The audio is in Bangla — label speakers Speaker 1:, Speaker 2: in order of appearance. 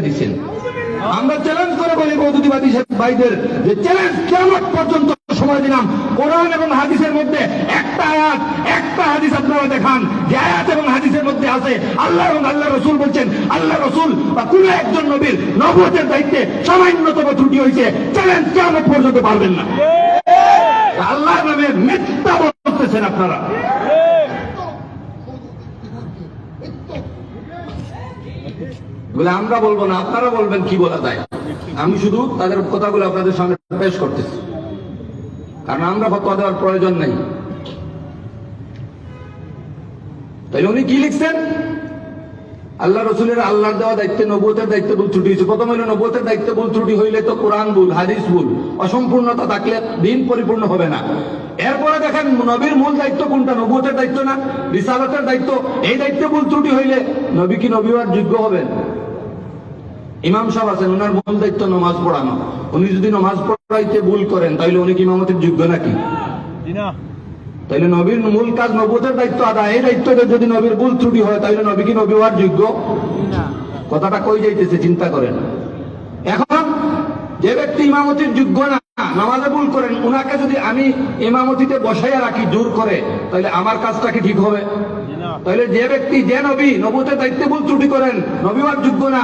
Speaker 1: দিচ্ছেন। আমরা চ্যালেঞ্জ করে বলি বৌদ্ধবাদী ভাইদের যে চ্যালেঞ্জ কিয়ামত পর্যন্ত সময় দিলাম, কোরআন এবং হাদিসের মধ্যে একটা আয়াত একটা হাদিস আপনারা দেখান যে আয়াত এবং হাদিসের মধ্যে আছে আল্লাহ এবং আল্লাহ রসুল বলছেন, আল্লাহ রসুল বা কোন একজন নবীর নবুয়তের দায়িত্বে সামান্যতম ত্রুটি হয়েছে, চ্যালেঞ্জ কিয়ামত পর্যন্ত পারবেন না। আল্লাহর নামে মিথ্যা বলতেছেন আপনারা। বলে আমরা বলবো না, আপনারা বলবেন কি বলা যায়। আমি শুধু তাদের কথাগুলো আপনাদের সামনে পেশ করতেছি, কারণ আমরা ফতোয়া দেওয়ার প্রয়োজন নেই। তাইলে উনি কি লিখছেন? আল্লাহ রসুলের আল্লাহর দেওয়া দায়িত্বে নবুয়তের দায়িত্বে ভুল ত্রুটি হয়েছে। প্রথম হইল নবুয়তের দায়িত্বে ভুল ত্রুটি হইলে তো কোরআন ভুল, হাদিস ভুল, অসম্পূর্ণতা থাকলে দিন পরিপূর্ণ হবে না। এরপরে দেখেন নবীর মূল দায়িত্ব কোনটা? নবুয়তের দায়িত্ব না রিসালাতের দায়িত্ব? এই দায়িত্বে ভুল ত্রুটি হইলে নবী কি নবী হওয়ার যোগ্য হবেন? ইমাম সাহেব আছেন, ওনার মূল দায়িত্ব নামাজ পড়ানো। উনি যদি নামাজ পড়াইতে ভুল করেন তাইলে উনি কি ইমামতির যোগ্য নাকি? তাইলে নবীর মূল কাজ নবুয়তের দায়িত্ব আদায়। এই দায়িত্বতে যদি নবীর ভুল ত্রুটি হয় তাইলে নবী কি নবী হওয়ার যোগ্য? কথাটা কই যাইতেছে চিন্তা করেন। এখন যে ব্যক্তি ইমামতির যোগ্য না, নামাজে ভুল করেন, উনাকে যদি আমি ইমামতিতে বসাইয়া রাখি জোর করে, তাইলে আমার কাজটা কি ঠিক হবে? তাইলে যে ব্যক্তি যে নবী নবুয়তের দায়িত্বে ভুল ত্রুটি করেন, নবী হওয়ার যোগ্য না,